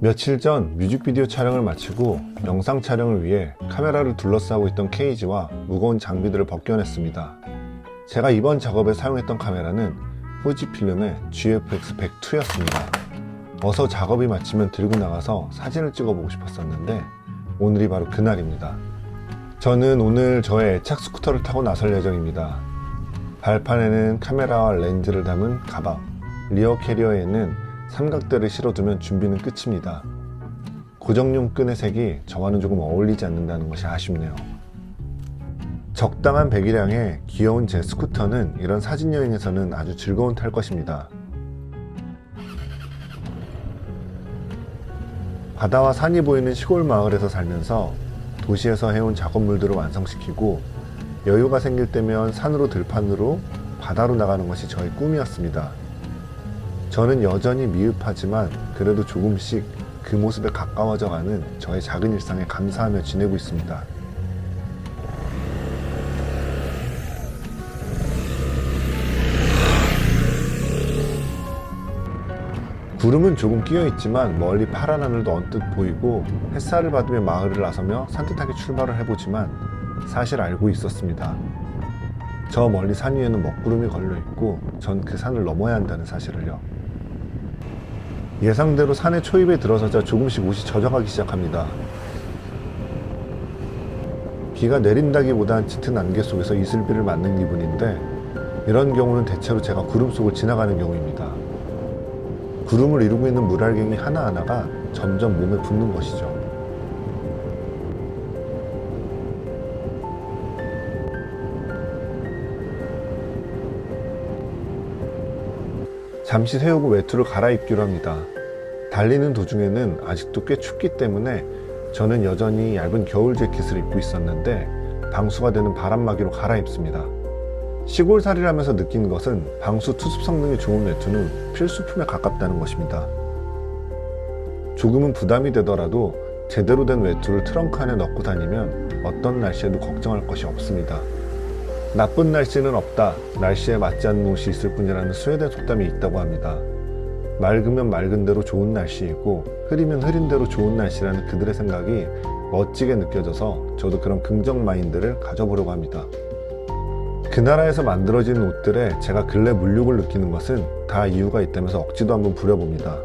며칠 전 뮤직비디오 촬영을 마치고 영상 촬영을 위해 카메라를 둘러싸고 있던 케이지와 무거운 장비들을 벗겨냈습니다. 제가 이번 작업에 사용했던 카메라는 후지필름의 GFX102였습니다. 어서 작업이 마치면 들고 나가서 사진을 찍어보고 싶었었는데 오늘이 바로 그날입니다. 저는 오늘 저의 애착 스쿠터를 타고 나설 예정입니다. 발판에는 카메라와 렌즈를 담은 가방, 리어 캐리어에는 삼각대를 실어두면 준비는 끝입니다. 고정용 끈의 색이 저와는 조금 어울리지 않는다는 것이 아쉽네요. 적당한 배기량에 귀여운 제 스쿠터는 이런 사진 여행에서는 아주 즐거운 탈 것입니다. 바다와 산이 보이는 시골 마을에서 살면서 도시에서 해온 작업물들을 완성시키고 여유가 생길 때면 산으로 들판으로 바다로 나가는 것이 저의 꿈이었습니다. 저는 여전히 미흡하지만 그래도 조금씩 그 모습에 가까워져가는 저의 작은 일상에 감사하며 지내고 있습니다. 구름은 조금 끼어있지만 멀리 파란 하늘도 언뜻 보이고 햇살을 받으며 마을을 나서며 산뜻하게 출발을 해보지만 사실 알고 있었습니다. 저 멀리 산 위에는 먹구름이 걸려있고 전 그 산을 넘어야 한다는 사실을요. 예상대로 산의 초입에 들어서자 조금씩 옷이 젖어가기 시작합니다. 비가 내린다기보단 짙은 안개 속에서 이슬비를 맞는 기분인데 이런 경우는 대체로 제가 구름 속을 지나가는 경우입니다. 구름을 이루고 있는 물알갱이 하나하나가 점점 몸에 붙는 것이죠. 잠시 세우고 외투를 갈아입기로 합니다. 달리는 도중에는 아직도 꽤 춥기 때문에 저는 여전히 얇은 겨울 재킷을 입고 있었는데 방수가 되는 바람막이로 갈아입습니다. 시골살이라면서 느낀 것은 방수 투습 성능이 좋은 외투는 필수품에 가깝다는 것입니다. 조금은 부담이 되더라도 제대로 된 외투를 트렁크 안에 넣고 다니면 어떤 날씨에도 걱정할 것이 없습니다. 나쁜 날씨는 없다, 날씨에 맞지 않는 옷이 있을 뿐이라는 스웨덴 속담이 있다고 합니다. 맑으면 맑은 대로 좋은 날씨이고 흐리면 흐린 대로 좋은 날씨라는 그들의 생각이 멋지게 느껴져서 저도 그런 긍정 마인드를 가져보려고 합니다. 그 나라에서 만들어진 옷들에 제가 근래 물욕을 느끼는 것은 다 이유가 있다면서 억지도 한번 부려봅니다.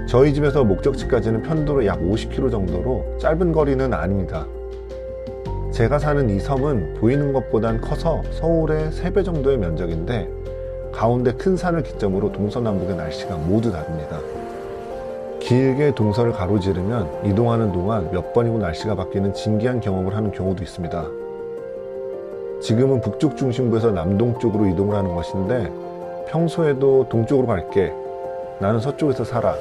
저희 집에서 목적지까지는 편도로 약 50km 정도로 짧은 거리는 아닙니다. 제가 사는 이 섬은 보이는 것보단 커서 서울의 3배 정도의 면적인데 가운데 큰 산을 기점으로 동서남북의 날씨가 모두 다릅니다. 길게 동서를 가로지르면 이동하는 동안 몇 번이고 날씨가 바뀌는 신기한 경험을 하는 경우도 있습니다. 지금은 북쪽 중심부에서 남동쪽으로 이동을 하는 것인데 평소에도 동쪽으로 갈게, 나는 서쪽에서 살아,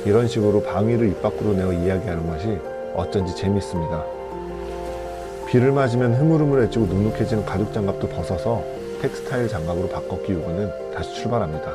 이런 식으로 방위를 입 밖으로 내어 이야기하는 것이 어쩐지 재밌습니다. 비를 맞으면 흐물흐물해지고 눅눅해지는 가죽 장갑도 벗어서 텍스타일 장갑으로 바꿔 끼우고는 다시 출발합니다.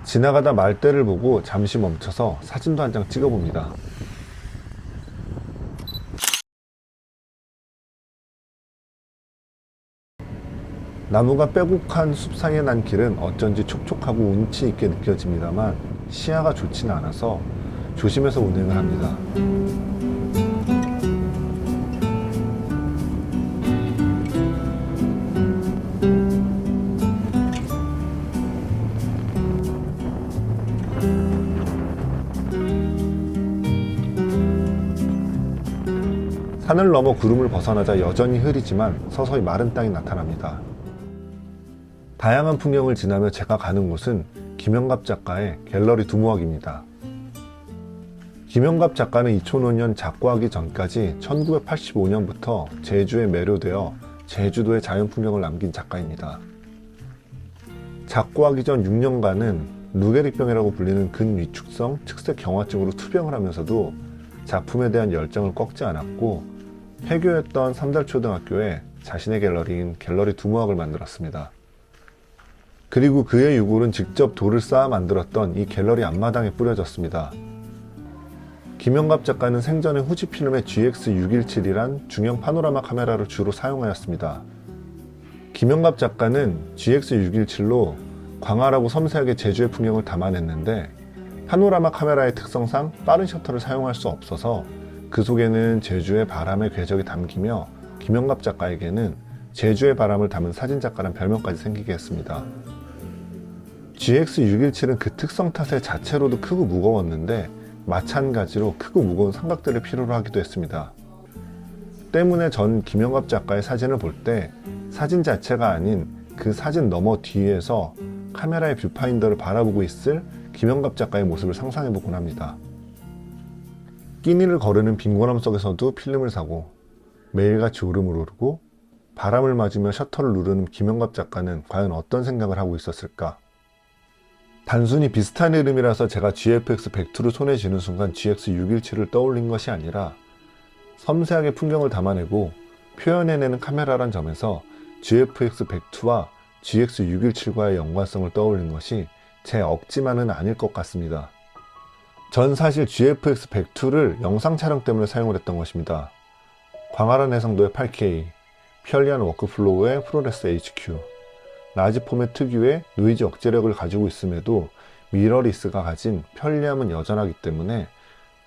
지나가다 말대를 보고 잠시 멈춰서 사진도 한 장 찍어봅니다. 나무가 빼곡한 숲 사이에 난 길은 어쩐지 촉촉하고 운치 있게 느껴집니다만 시야가 좋지는 않아서 조심해서 운행을 합니다. 산을 넘어 구름을 벗어나자 여전히 흐리지만 서서히 마른 땅이 나타납니다. 다양한 풍경을 지나며 제가 가는 곳은 김영갑 작가의 갤러리 두무학입니다. 김영갑 작가는 2005년 작고하기 전까지 1985년부터 제주에 매료되어 제주도의 자연풍경을 남긴 작가입니다. 작고하기 전 6년간은 루게릭병이라고 불리는 근위축성 측색 경화증으로 투병을 하면서도 작품에 대한 열정을 꺾지 않았고 폐교했던 삼달초등학교에 자신의 갤러리인 갤러리 두모학을 만들었습니다. 그리고 그의 유골은 직접 돌을 쌓아 만들었던 이 갤러리 앞마당에 뿌려졌습니다. 김영갑 작가는 생전에 후지필름의 GX617이란 중형 파노라마 카메라를 주로 사용하였습니다. 김영갑 작가는 GX617로 광활하고 섬세하게 제주의 풍경을 담아냈는데 파노라마 카메라의 특성상 빠른 셔터를 사용할 수 없어서 그 속에는 제주의 바람의 궤적이 담기며 김영갑 작가에게는 제주의 바람을 담은 사진작가란 별명까지 생기게 했습니다. GX617은 그 특성 탓에 자체로도 크고 무거웠는데 마찬가지로 크고 무거운 삼각대를 필요로 하기도 했습니다. 때문에 전 김영갑 작가의 사진을 볼 때 사진 자체가 아닌 그 사진 너머 뒤에서 카메라의 뷰파인더를 바라보고 있을 김영갑 작가의 모습을 상상해보곤 합니다. 끼니를 거르는 빈곤함 속에서도 필름을 사고 매일같이 울음을 오르고 바람을 맞으며 셔터를 누르는 김영갑 작가는 과연 어떤 생각을 하고 있었을까? 단순히 비슷한 이름이라서 제가 GFX102를 손에 쥐는 순간 GX617을 떠올린 것이 아니라 섬세하게 풍경을 담아내고 표현해내는 카메라란 점에서 GFX102와 GX617과의 연관성을 떠올린 것이 제 억지만은 아닐 것 같습니다. 전 사실 GFX102를 영상 촬영 때문에 사용을 했던 것입니다. 광활한 해상도의 8K, 편리한 워크플로우의 프로레스 HQ, 라지 포맷 특유의 노이즈 억제력을 가지고 있음에도 미러리스가 가진 편리함은 여전하기 때문에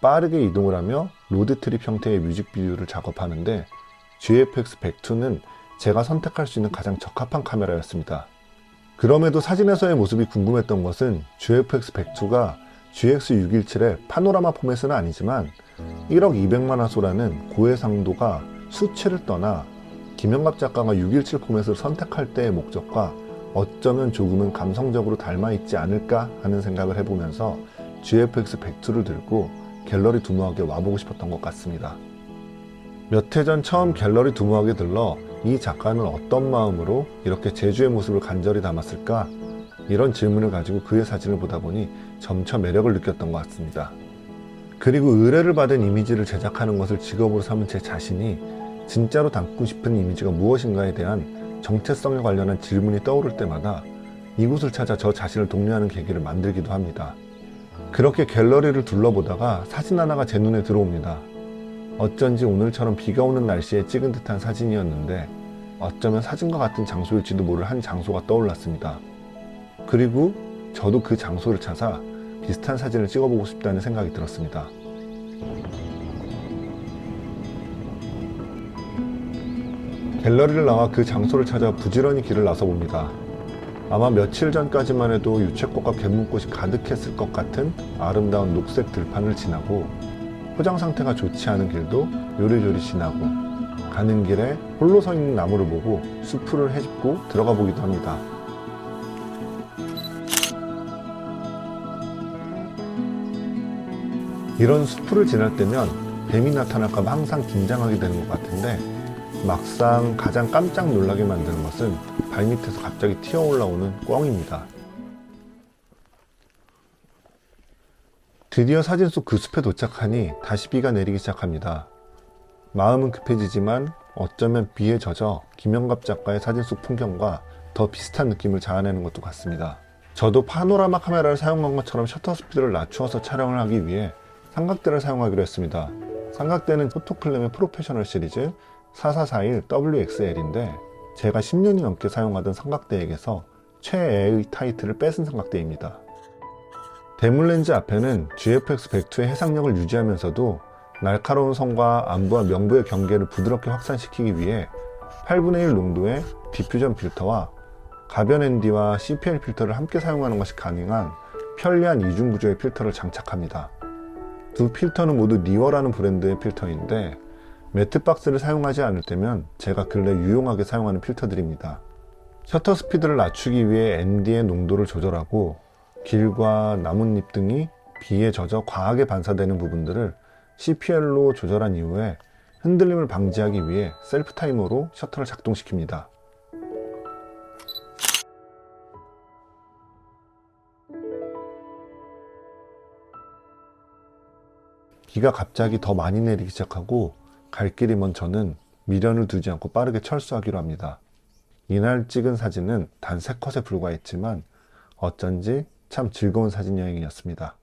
빠르게 이동을 하며 로드트립 형태의 뮤직비디오를 작업하는데 GFX102는 제가 선택할 수 있는 가장 적합한 카메라였습니다. 그럼에도 사진에서의 모습이 궁금했던 것은 GFX102가 GX617의 파노라마 포맷은 아니지만 1억 200만 화소라는 고해상도가 수치를 떠나 김영갑 작가가 617 포맷을 선택할 때의 목적과 어쩌면 조금은 감성적으로 닮아있지 않을까 하는 생각을 해보면서 GFX102를 들고 갤러리 두모학에 와보고 싶었던 것 같습니다. 몇 해 전 처음 갤러리 두모학에 들러 이 작가는 어떤 마음으로 이렇게 제주의 모습을 간절히 담았을까? 이런 질문을 가지고 그의 사진을 보다 보니 점차 매력을 느꼈던 것 같습니다. 그리고 의뢰를 받은 이미지를 제작하는 것을 직업으로 삼은 제 자신이 진짜로 담고 싶은 이미지가 무엇인가에 대한 정체성에 관련한 질문이 떠오를 때마다 이곳을 찾아 저 자신을 독려하는 계기를 만들기도 합니다. 그렇게 갤러리를 둘러보다가 사진 하나가 제 눈에 들어옵니다. 어쩐지 오늘처럼 비가 오는 날씨에 찍은 듯한 사진이었는데 어쩌면 사진과 같은 장소일지도 모를 한 장소가 떠올랐습니다. 그리고 저도 그 장소를 찾아 비슷한 사진을 찍어보고 싶다는 생각이 들었습니다. 갤러리를 나와 그 장소를 찾아 부지런히 길을 나서봅니다. 아마 며칠 전까지만 해도 유채꽃과 개문꽃이 가득했을 것 같은 아름다운 녹색 들판을 지나고 포장 상태가 좋지 않은 길도 요리조리 지나고 가는 길에 홀로 서 있는 나무를 보고 수풀을 헤집고 들어가 보기도 합니다. 이런 수풀을 지날 때면 뱀이 나타날까 봐 항상 긴장하게 되는 것 같은데 막상 가장 깜짝 놀라게 만드는 것은 발밑에서 갑자기 튀어 올라오는 꿩입니다. 드디어 사진 속 그 숲에 도착하니 다시 비가 내리기 시작합니다. 마음은 급해지지만 어쩌면 비에 젖어 김영갑 작가의 사진 속 풍경과 더 비슷한 느낌을 자아내는 것도 같습니다. 저도 파노라마 카메라를 사용한 것처럼 셔터 스피드를 낮추어서 촬영을 하기 위해 삼각대를 사용하기로 했습니다. 삼각대는 포토클램의 프로페셔널 시리즈 4441WXL인데 제가 10년이 넘게 사용하던 삼각대에게서 최애의 타이틀을 뺏은 삼각대입니다. 대물 렌즈 앞에는 GFX102의 해상력을 유지하면서도 날카로운 선과 안부와 명부의 경계를 부드럽게 확산시키기 위해 8분의 1 농도의 디퓨전 필터와 가변 ND와 CPL 필터를 함께 사용하는 것이 가능한 편리한 이중 구조의 필터를 장착합니다. 두 필터는 모두 니워라는 브랜드의 필터인데 매트박스를 사용하지 않을 때면 제가 근래 유용하게 사용하는 필터들입니다. 셔터 스피드를 낮추기 위해 ND의 농도를 조절하고 길과 나뭇잎 등이 비에 젖어 과하게 반사되는 부분들을 CPL로 조절한 이후에 흔들림을 방지하기 위해 셀프 타이머로 셔터를 작동시킵니다. 비가 갑자기 더 많이 내리기 시작하고 갈 길이 먼 저는 미련을 두지 않고 빠르게 철수하기로 합니다. 이날 찍은 사진은 단 3컷에 불과했지만 어쩐지 참 즐거운 사진 여행이었습니다.